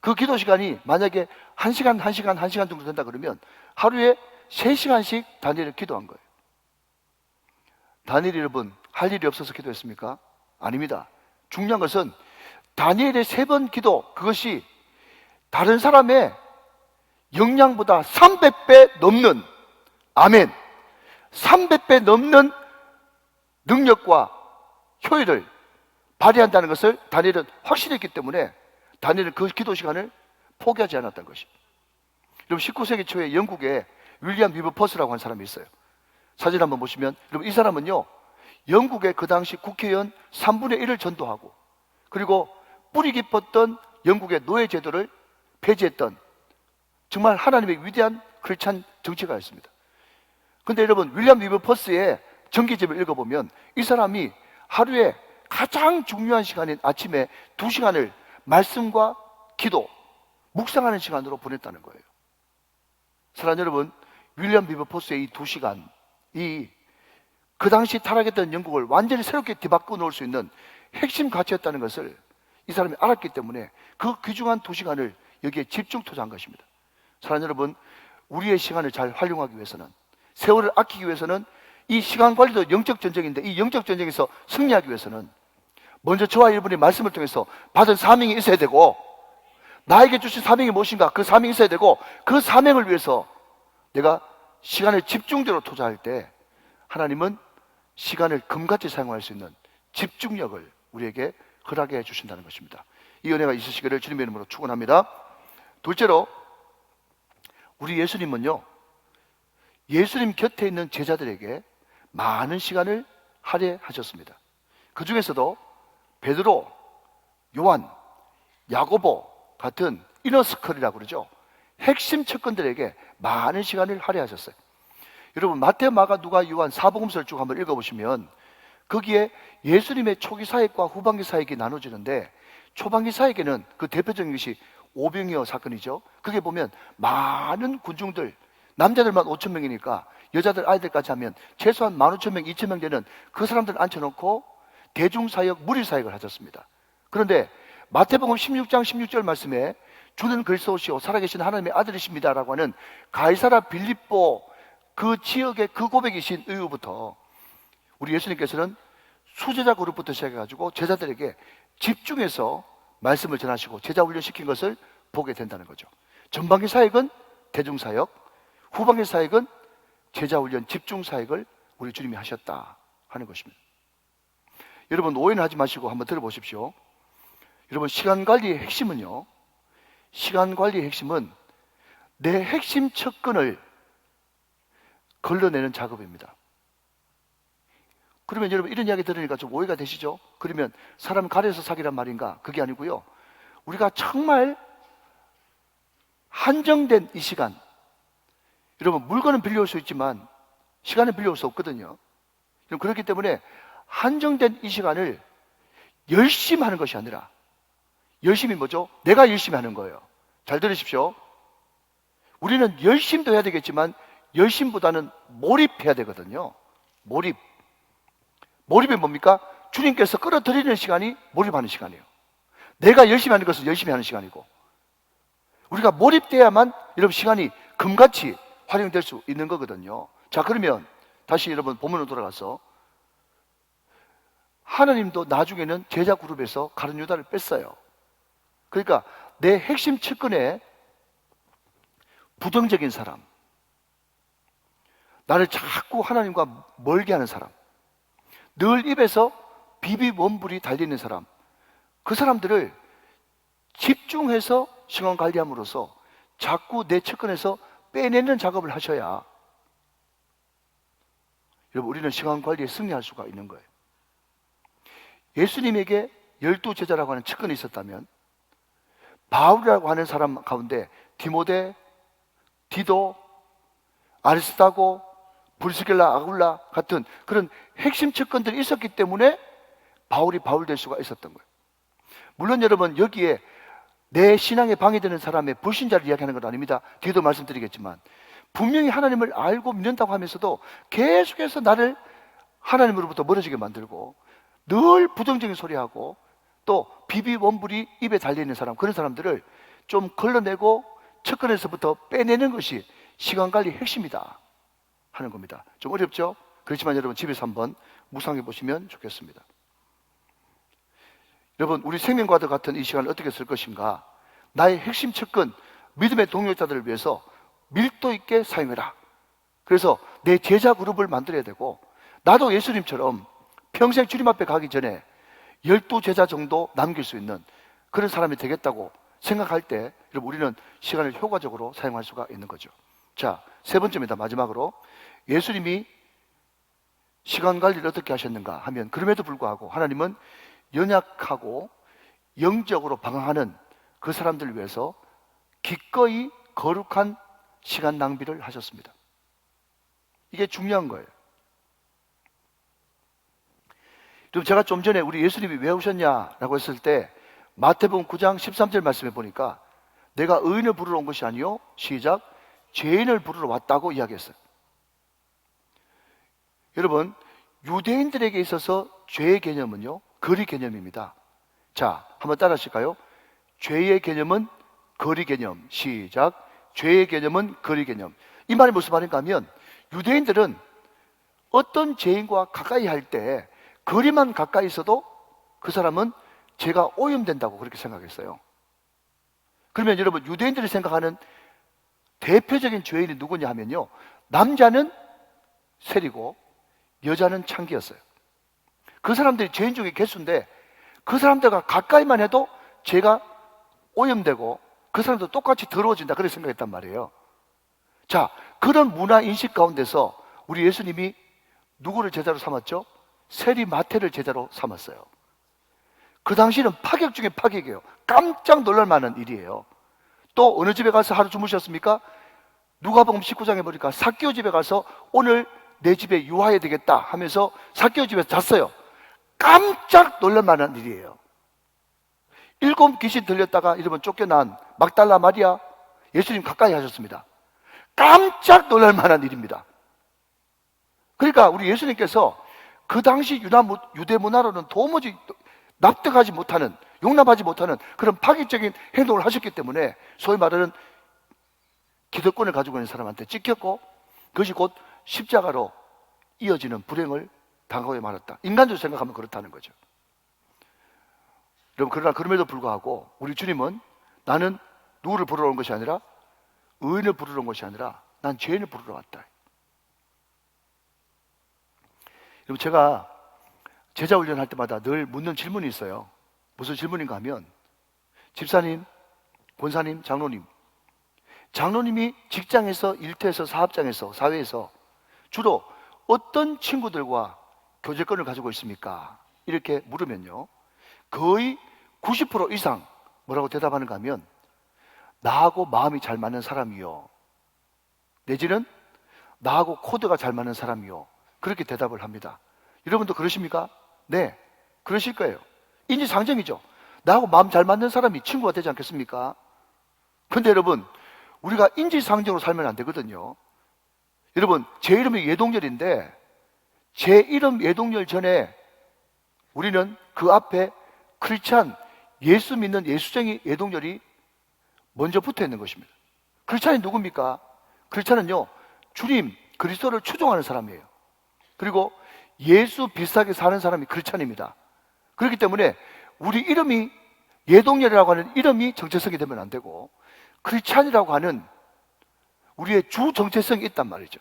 그 기도 시간이 만약에 1시간 정도 된다 그러면 하루에 3시간씩 다니엘을 기도한 거예요. 다니엘 여러분, 할 일이 없어서 기도했습니까? 아닙니다. 중요한 것은 다니엘의 3번 기도, 그것이 다른 사람의 역량보다 300배 넘는, 아멘, 300배 넘는 능력과 효율을 발휘한다는 것을 다니엘은 확실히 했기 때문에 다니엘은 그 기도 시간을 포기하지 않았던 것입니다. 여러분, 19세기 초에 영국에 윌리엄 위버퍼스라고 하는 사람이 있어요. 사진 한번 보시면, 여러분, 이 사람은요, 영국의 그 당시 국회의원 3분의 1을 전도하고, 그리고 뿌리 깊었던 영국의 노예 제도를 폐지했던 정말 하나님의 위대한 크리스찬 정치가였습니다. 근데 여러분, 윌리엄 위버퍼스의 전기집을 읽어보면 이 사람이 하루에 가장 중요한 시간인 아침에 2시간을 말씀과 기도, 묵상하는 시간으로 보냈다는 거예요. 사랑하는 여러분, 윌리엄 위버퍼스의 이 2시간이 그 당시 타락했던 영국을 완전히 새롭게 뒤바꿔 놓을 수 있는 핵심 가치였다는 것을 이 사람이 알았기 때문에 그 귀중한 2시간을 여기에 집중 투자한 것입니다. 사랑하는 여러분, 우리의 시간을 잘 활용하기 위해서는, 세월을 아끼기 위해서는, 이 시간 관리도 영적 전쟁인데 이 영적 전쟁에서 승리하기 위해서는 먼저 저와 여러분이 말씀을 통해서 받은 사명이 있어야 되고, 나에게 주신 사명이 무엇인가, 그 사명이 있어야 되고, 그 사명을 위해서 내가 시간을 집중적으로 투자할 때 하나님은 시간을 금같이 사용할 수 있는 집중력을 우리에게 허락해 주신다는 것입니다. 이 은혜가 있으시기를 주님의 이름으로 축원합니다. 둘째로, 우리 예수님은요, 예수님 곁에 있는 제자들에게 많은 시간을 할애하셨습니다. 그 중에서도 베드로, 요한, 야고보 같은 이너스컬이라고 그러죠. 핵심 측근들에게 많은 시간을 할애하셨어요. 여러분, 마태, 마가, 누가, 요한 사복음서를 쭉 한번 읽어보시면 거기에 예수님의 초기 사역과 후반기 사역이 나눠지는데, 초반기 사역에는 그 대표적인 것이 오병이어 사건이죠. 그게 보면 많은 군중들, 남자들만 5,000명이니까 여자들 아이들까지 하면 최소한 15,000명, 2,000명 되는 그 사람들 앉혀놓고 대중사역, 무리사역을 하셨습니다. 그런데 마태복음 16장 16절 말씀에 주는 그리스도시요 살아계신 하나님의 아들이십니다 라고 하는 가이사라 빌립보 그 지역의 그 고백이신 이후부터 우리 예수님께서는 수제자 그룹부터 시작해가지고 제자들에게 집중해서 말씀을 전하시고 제자 훈련시킨 것을 보게 된다는 거죠. 전반기 사역은 대중사역, 후반기 사역은 제자 훈련 집중 사역을 우리 주님이 하셨다 하는 것입니다. 여러분, 오해는 하지 마시고 한번 들어보십시오. 여러분, 시간 관리의 핵심은요, 시간 관리의 핵심은 내 핵심 척근을 걸러내는 작업입니다. 그러면 여러분, 이런 이야기 들으니까 좀 오해가 되시죠? 그러면 사람 가려서 사기란 말인가? 그게 아니고요, 우리가 정말 한정된 이 시간, 여러분, 물건은 빌려올 수 있지만 시간은 빌려올 수 없거든요. 그렇기 때문에 한정된 이 시간을 열심히 하는 것이 아니라, 열심히 뭐죠? 내가 열심히 하는 거예요. 잘 들으십시오. 우리는 열심도 해야 되겠지만 열심보다는 몰입해야 되거든요. 몰입. 몰입이 뭡니까? 주님께서 끌어들이는 시간이 몰입하는 시간이에요. 내가 열심히 하는 것은 열심히 하는 시간이고, 우리가 몰입돼야만 여러분 시간이 금같이 활용될 수 있는 거거든요. 자, 그러면 다시 여러분 본문으로 돌아가서, 하나님도 나중에는 제자 그룹에서 가룟 유다를 뺐어요. 그러니까 내 핵심 측근에 부정적인 사람, 나를 자꾸 하나님과 멀게 하는 사람, 늘 입에서 비비원불이 달리는 사람, 그 사람들을 집중해서 시간 관리함으로써 자꾸 내 측근에서 빼내는 작업을 하셔야 여러분, 우리는 시간 관리에 승리할 수가 있는 거예요. 예수님에게 12제자라고 하는 측근이 있었다면 바울이라고 하는 사람 가운데 디모데, 디도, 아리스타고, 브리스길라, 아굴라 같은 그런 핵심 측근들이 있었기 때문에 바울이 바울 될 수가 있었던 거예요. 물론 여러분, 여기에 내 신앙에 방해되는 사람의 불신자를 이야기하는 건 아닙니다. 뒤에도 말씀드리겠지만 분명히 하나님을 알고 믿는다고 하면서도 계속해서 나를 하나님으로부터 멀어지게 만들고 늘 부정적인 소리하고 또 비비원불이 입에 달려있는 사람, 그런 사람들을 좀 걸러내고 측근에서부터 빼내는 것이 시간관리 핵심이다 하는 겁니다. 좀 어렵죠? 그렇지만 여러분, 집에서 한번 묵상해 보시면 좋겠습니다. 여러분, 우리 생명과도 같은 이 시간을 어떻게 쓸 것인가? 나의 핵심 측근, 믿음의 동역자들을 위해서 밀도 있게 사용해라. 그래서 내 제자 그룹을 만들어야 되고, 나도 예수님처럼 평생 주님 앞에 가기 전에 12제자 정도 남길 수 있는 그런 사람이 되겠다고 생각할 때, 여러분, 우리는 시간을 효과적으로 사용할 수가 있는 거죠. 자, 세 번째입니다. 마지막으로, 예수님이 시간 관리를 어떻게 하셨는가 하면, 그럼에도 불구하고 하나님은 연약하고 영적으로 방황하는 그 사람들을 위해서 기꺼이 거룩한 시간 낭비를 하셨습니다. 이게 중요한 거예요. 그럼 제가 좀 전에 우리 예수님이 왜 오셨냐라고 했을 때 마태복음 9장 13절 말씀에 보니까 내가 의인을 부르러 온 것이 아니요, 시작, 죄인을 부르러 왔다고 이야기했어요. 여러분, 유대인들에게 있어서 죄의 개념은요, 거리 개념입니다. 자, 한번 따라 하실까요? 죄의 개념은 거리 개념. 시작. 죄의 개념은 거리 개념. 이 말이 무슨 말인가 하면, 유대인들은 어떤 죄인과 가까이 할 때 거리만 가까이 있어도 그 사람은 죄가 오염된다고 그렇게 생각했어요. 그러면 여러분, 유대인들이 생각하는 대표적인 죄인이 누구냐 하면요, 남자는 세리고 여자는 창기였어요. 그 사람들이 죄인 중에 개수인데, 그 사람들과 가까이만 해도 죄가 오염되고 그 사람도 똑같이 더러워진다, 그렇게 생각했단 말이에요. 자, 그런 문화 인식 가운데서 우리 예수님이 누구를 제자로 삼았죠? 세리 마태를 제자로 삼았어요. 그 당시는 파격 중에 파격이에요. 깜짝 놀랄 만한 일이에요. 또 어느 집에 가서 하루 주무셨습니까? 누가복음 19장에 보니까 삭개오 집에 가서 오늘 내 집에 유하해야 되겠다 하면서 삭개오 집에서 잤어요. 깜짝 놀랄 만한 일이에요. 7 귀신 들렸다가 여러분 쫓겨난 막달라 마리아, 예수님 가까이 하셨습니다. 깜짝 놀랄 만한 일입니다. 그러니까 우리 예수님께서 그 당시 유대 문화로는 도무지 납득하지 못하는, 용납하지 못하는 그런 파격적인 행동을 하셨기 때문에 소위 말하는 기득권을 가지고 있는 사람한테 찍혔고, 그것이 곧 십자가로 이어지는 불행을 당하고 말았다. 인간적으로 생각하면 그렇다는 거죠. 여러분, 그러나 그럼에도 불구하고 우리 주님은 나는 누구를 부르러 온 것이 아니라, 의인을 부르러 온 것이 아니라 난 죄인을 부르러 왔다. 여러분, 제가 제자 훈련할 때마다 늘 묻는 질문이 있어요. 무슨 질문인가 하면, 집사님, 권사님, 장로님이 직장에서, 일터에서, 사업장에서, 사회에서 주로 어떤 친구들과 교제권을 가지고 있습니까? 이렇게 물으면요, 거의 90% 이상 뭐라고 대답하는가 하면, 나하고 마음이 잘 맞는 사람이요, 내지는 나하고 코드가 잘 맞는 사람이요, 그렇게 대답을 합니다. 여러분도 그러십니까? 네, 그러실 거예요. 인지상정이죠. 나하고 마음 잘 맞는 사람이 친구가 되지 않겠습니까? 근데 여러분, 우리가 인지상정으로 살면 안 되거든요. 여러분, 제 이름이 예동열인데, 제 이름 예동열 전에 우리는 그 앞에 크리스찬, 예수 믿는 예수쟁이 예동열이 먼저 붙어 있는 것입니다. 크리스찬이 누굽니까? 크리스찬은요, 주님, 그리스도를 추종하는 사람이에요. 그리고 예수 비슷하게 사는 사람이 크리스찬입니다. 그렇기 때문에 우리 이름이, 예동열이라고 하는 이름이 정체성이 되면 안 되고, 크리스찬이라고 하는 우리의 주 정체성이 있단 말이죠.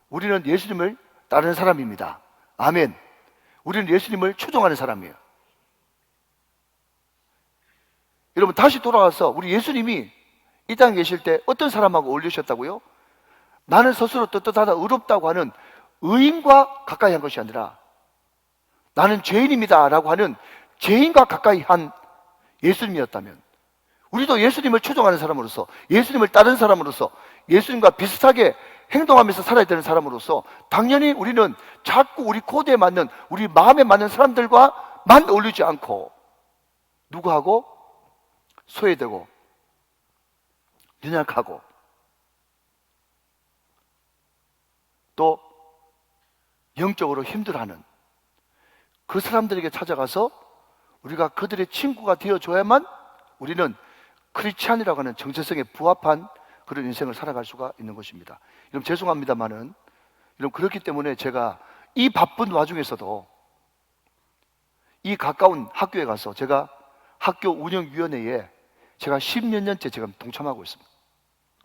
우리는 예수님을 따르는 사람입니다. 아멘. 우리는 예수님을 추종하는 사람이에요. 여러분, 다시 돌아와서 우리 예수님이 이 땅에 계실 때 어떤 사람하고 어울리셨다고요? 나는 스스로 떳떳하다, 의롭다고 하는 의인과 가까이 한 것이 아니라, 나는 죄인입니다 라고 하는 죄인과 가까이 한 예수님이었다면, 우리도 예수님을 추종하는 사람으로서, 예수님을 따르는 사람으로서, 예수님과 비슷하게 행동하면서 살아야 되는 사람으로서, 당연히 우리는 자꾸 우리 코드에 맞는, 우리 마음에 맞는 사람들과만 어울리지 않고, 누구하고? 소외되고 연약하고 또 영적으로 힘들어하는 그 사람들에게 찾아가서 우리가 그들의 친구가 되어줘야만 우리는 크리스찬이라고 하는 정체성에 부합한 그런 인생을 살아갈 수가 있는 것입니다. 여러분, 죄송합니다만은, 여러분, 그렇기 때문에 제가 이 바쁜 와중에서도 이 가까운 학교에 가서 제가 학교 운영위원회에 제가 10몇 년째 지금 동참하고 있습니다.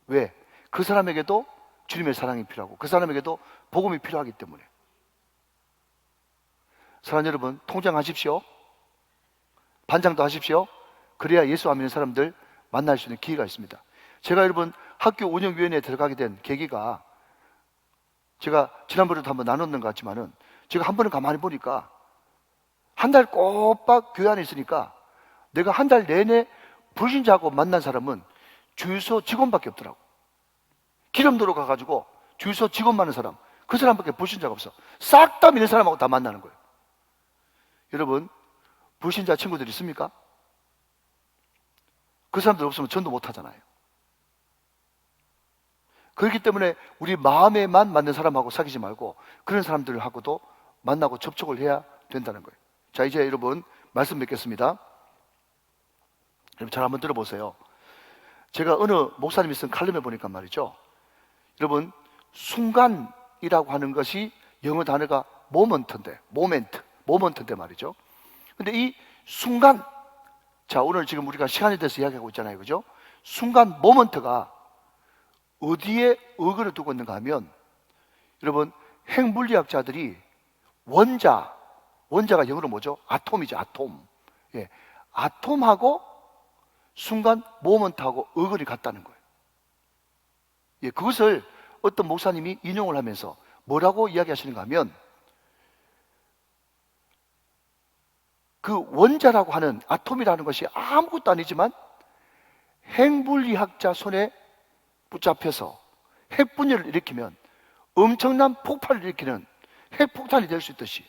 왜? 그 사람에게도 주님의 사랑이 필요하고 그 사람에게도 복음이 필요하기 때문에. 사랑하는 여러분, 통장하십시오. 반장도 하십시오. 그래야 예수 안 믿는 사람들 만날 수 있는 기회가 있습니다. 제가 여러분 학교 운영위원회에 들어가게 된 계기가, 제가 지난번에도 한번 나눴는 것 같지만은, 제가 한 번은 가만히 보니까 한 달 꼬박 교회 안에 있으니까 내가 한 달 내내 불신자하고 만난 사람은 주유소 직원밖에 없더라고. 기름도로 가가지고 주유소 직원 많은 사람, 그 사람밖에 불신자가 없어. 싹 다 믿는 사람하고 다 만나는 거예요. 여러분, 불신자 친구들 있습니까? 그 사람들 없으면 전도 못 하잖아요. 그렇기 때문에 우리 마음에만 맞는 사람하고 사귀지 말고 그런 사람들하고도 만나고 접촉을 해야 된다는 거예요. 자, 이제 여러분 말씀 맺겠습니다. 여러분 잘 한번 들어보세요. 제가 어느 목사님이 쓴 칼럼에 보니까 말이죠, 여러분 순간이라고 하는 것이 영어 단어가 모멘트인데 말이죠. 근데 이 순간, 자 오늘 지금 우리가 시간에 대해서 이야기하고 있잖아요, 그죠? 순간 모멘트가 어디에 의거를 두고 있는가 하면, 여러분 핵물리학자들이 원자가 영어로 뭐죠? 아톰이죠, 아톰. 예, 아톰하고 순간 모먼트하고 의거리 같다는 거예요. 예, 그것을 어떤 목사님이 인용을 하면서 뭐라고 이야기하시는가 하면, 그 원자라고 하는 아톰이라는 것이 아무것도 아니지만 핵물리학자 손에 붙잡혀서 핵분열을 일으키면 엄청난 폭발을 일으키는 핵폭탄이 될 수 있듯이,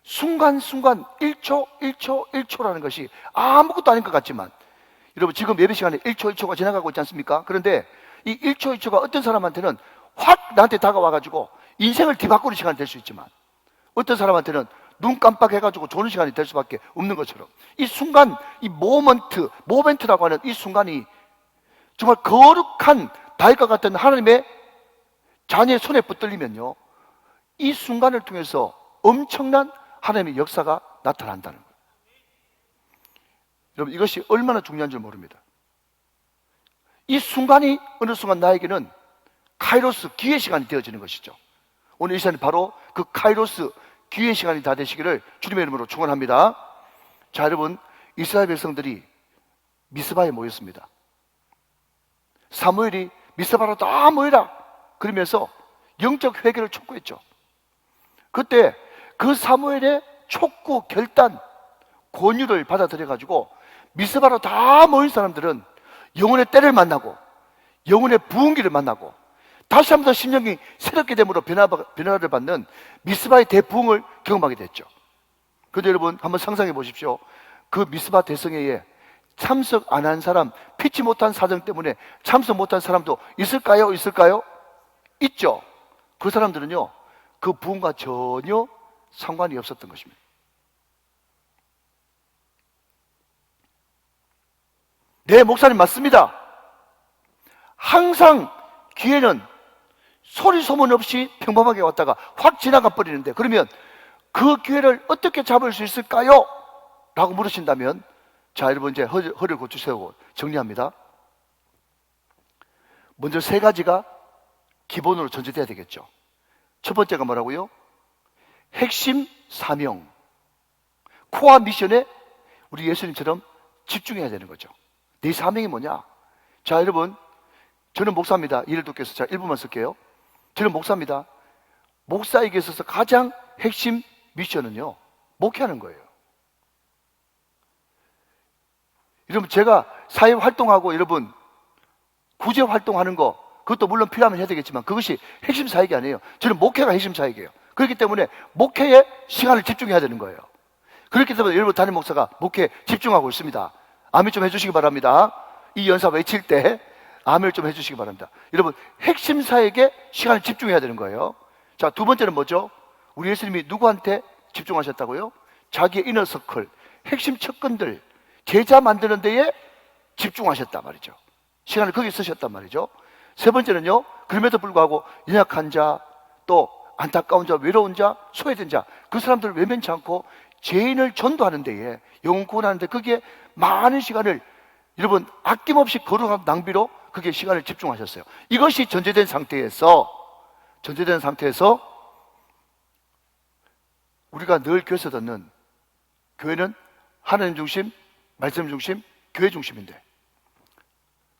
순간순간 1초라는 것이 아무것도 아닌 것 같지만, 여러분 지금 예배 시간에 1초가 지나가고 있지 않습니까? 그런데 이 1초가 어떤 사람한테는 확 나한테 다가와가지고 인생을 뒤바꾸는 시간이 될 수 있지만, 어떤 사람한테는 눈 깜빡해가지고 조는 시간이 될 수밖에 없는 것처럼, 이 순간, 이 모멘트라고 하는 이 순간이 정말 거룩한 다윗과 같은 하나님의 자녀의 손에 붙들리면요, 이 순간을 통해서 엄청난 하나님의 역사가 나타난다는 거예요. 여러분 이것이 얼마나 중요한 줄 모릅니다. 이 순간이 어느 순간 나에게는 카이로스 기회 시간이 되어지는 것이죠. 오늘 이 시간이 바로 그 카이로스 기회 시간이 다 되시기를 주님의 이름으로 축원합니다. 자, 여러분 이스라엘 백성들이 미스바에 모였습니다. 사무엘이 미스바로 다 모여라 그러면서 영적 회개를 촉구했죠. 그때 그 사무엘의 촉구, 결단, 권유를 받아들여가지고 미스바로 다 모인 사람들은 영혼의 때를 만나고 영혼의 부흥기를 만나고 다시 한번 더 심령이 새롭게 됨으로 변화를 받는 미스바의 대부흥을 경험하게 됐죠. 그런데 여러분 한번 상상해 보십시오. 그 미스바 대성회에 참석 안 한 사람, 피치 못한 사정 때문에 참석 못한 사람도 있을까요? 있죠. 그 사람들은요, 그 부흥과 전혀 상관이 없었던 것입니다. 네, 목사님 맞습니다. 항상 기회는 소리 소문 없이 평범하게 왔다가 확 지나가 버리는데, 그러면 그 기회를 어떻게 잡을 수 있을까요? 라고 물으신다면, 자, 여러분 이제 허리를 고추 세우고 정리합니다. 먼저 세 가지가 기본으로 전제돼야 되겠죠. 첫 번째가 뭐라고요? 핵심 사명, 코어 미션에 우리 예수님처럼 집중해야 되는 거죠. 네 사명이 뭐냐? 자, 여러분 저는 목사입니다. 이를 돕겠어. 자, 1분만 쓸게요. 저는 목사입니다. 목사에게 있어서 가장 핵심 미션은요, 목회하는 거예요. 여러분 제가 사회 활동하고 여러분 구제 활동하는 거, 그것도 물론 필요하면 해야 되겠지만 그것이 핵심 사역이 아니에요. 저는 목회가 핵심 사역이에요. 그렇기 때문에 목회에 시간을 집중해야 되는 거예요. 그렇기 때문에 여러분 담임 목사가 목회에 집중하고 있습니다. 아멘 좀 해주시기 바랍니다. 이 연사 외칠 때 아멘 좀 해주시기 바랍니다. 여러분 핵심 사역에 시간을 집중해야 되는 거예요. 자, 두 번째는 뭐죠? 우리 예수님이 누구한테 집중하셨다고요? 자기의 이너서클, 핵심 척근들, 제자 만드는 데에 집중하셨단 말이죠. 시간을 거기 쓰셨단 말이죠. 세 번째는요, 그럼에도 불구하고 연약한 자, 또 안타까운 자, 외로운 자, 소외된 자, 그 사람들을 외면치 않고 죄인을 전도하는 데에, 영혼 구원하는 데 거기에 많은 시간을 여러분 아낌없이 거룩한 낭비로 그게 시간을 집중하셨어요. 이것이 전제된 상태에서 우리가 늘 교회에서 듣는 교회는 하나님 중심, 말씀 중심, 교회 중심인데,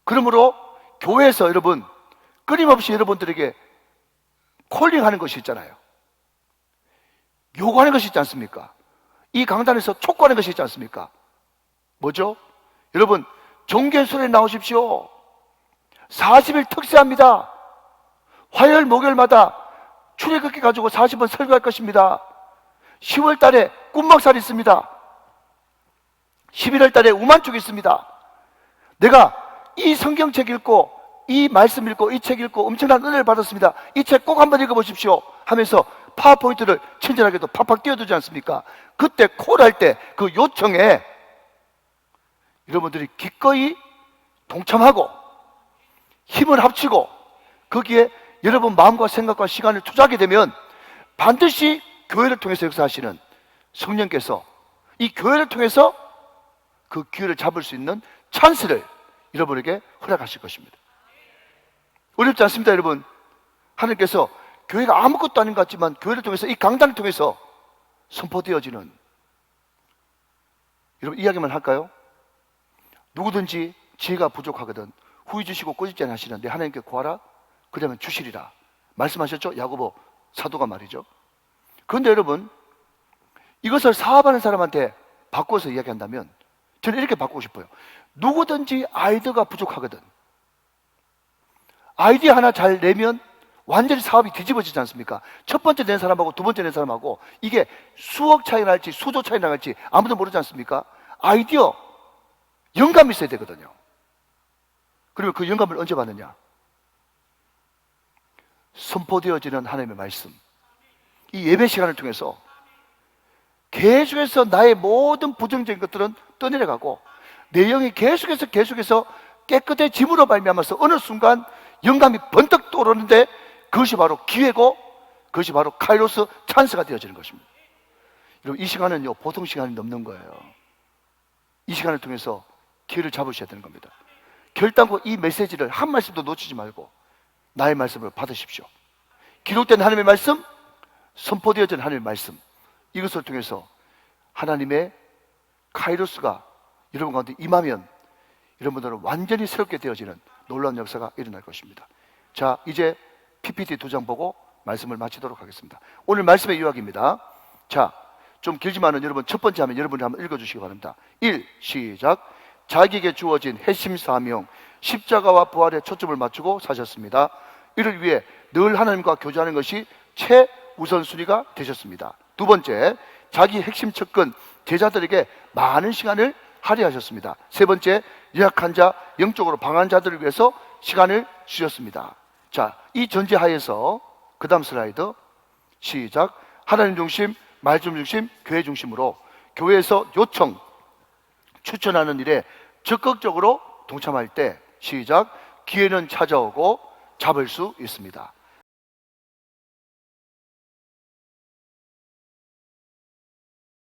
그러므로 교회에서 여러분 끊임없이 여러분들에게 콜링하는 것이 있잖아요. 요구하는 것이 있지 않습니까? 이 강단에서 촉구하는 것이 있지 않습니까? 뭐죠? 여러분 정결소리에 나오십시오. 40일 특세합니다. 화요일 목요일마다 출애굽기 가지고 40번 설교할 것입니다. 10월 달에 꿈막살 있습니다. 11월 달에 우만축 있습니다. 내가 이 성경책 읽고 이 말씀 읽고 이 책 읽고 엄청난 은혜를 받았습니다. 이 책 꼭 한번 읽어보십시오 하면서 파워포인트를 친절하게도 팍팍 띄워두지 않습니까? 그때 콜할 때 그 요청에 여러분들이 기꺼이 동참하고 힘을 합치고 거기에 여러분 마음과 생각과 시간을 투자하게 되면 반드시 교회를 통해서 역사하시는 성령께서 이 교회를 통해서 그 기회를 잡을 수 있는 찬스를 여러분에게 허락하실 것입니다. 어렵지 않습니다, 여러분. 하나님께서 교회가 아무것도 아닌 것 같지만 교회를 통해서 이 강단을 통해서 선포되어지는, 여러분 이야기만 할까요? 누구든지 지혜가 부족하거든 후히 주시고 꼬집지 않으시는데 하나님께 구하라 그러면 주시리라 말씀하셨죠? 야고보 사도가 말이죠. 그런데 여러분 이것을 사업하는 사람한테 바꿔서 이야기한다면 저는 이렇게 바꾸고 싶어요. 누구든지 아이디어가 부족하거든 아이디어 하나 잘 내면 완전히 사업이 뒤집어지지 않습니까? 첫 번째 낸 사람하고 두 번째 낸 사람하고 이게 수억 차이 날지 수조 차이 날지 아무도 모르지 않습니까? 아이디어 영감이 있어야 되거든요. 그러면 그 영감을 언제 받느냐? 선포되어지는 하나님의 말씀, 이 예배 시간을 통해서 계속해서 나의 모든 부정적인 것들은 떠내려가고 내 영이 계속해서 깨끗해짐으로 말미암아서 어느 순간 영감이 번뜩 떠오르는데 그것이 바로 기회고 그것이 바로 카이로스 찬스가 되어지는 것입니다. 여러분 이 시간은요 보통 시간이 넘는 거예요. 이 시간을 통해서 기회를 잡으셔야 되는 겁니다. 결단코 이 메시지를 한 말씀도 놓치지 말고 나의 말씀을 받으십시오. 기록된 하나님의 말씀, 선포되어진 하나님의 말씀, 이것을 통해서 하나님의 카이로스가 여러분 가운데 임하면 여러분들은 완전히 새롭게 되어지는 놀라운 역사가 일어날 것입니다. 자, 이제 PPT 2장 보고 말씀을 마치도록 하겠습니다. 오늘 말씀의 요약입니다. 자, 좀 길지만은 여러분 첫 번째 하면 여러분이 한번 읽어주시기 바랍니다. 1. 시작. 자기에게 주어진 핵심 사명 십자가와 부활에 초점을 맞추고 사셨습니다. 이를 위해 늘 하나님과 교제하는 것이 최우선순위가 되셨습니다. 두 번째, 자기 핵심 측근 제자들에게 많은 시간을 할애하셨습니다. 세 번째, 연약한 자, 영적으로 방한 자들을 위해서 시간을 주셨습니다. 자, 이 전제하에서 그 다음 슬라이드 시작. 하나님 중심, 말씀 중심, 교회 중심으로 교회에서 요청, 추천하는 일에 적극적으로 동참할 때 시작. 기회는 찾아오고 잡을 수 있습니다.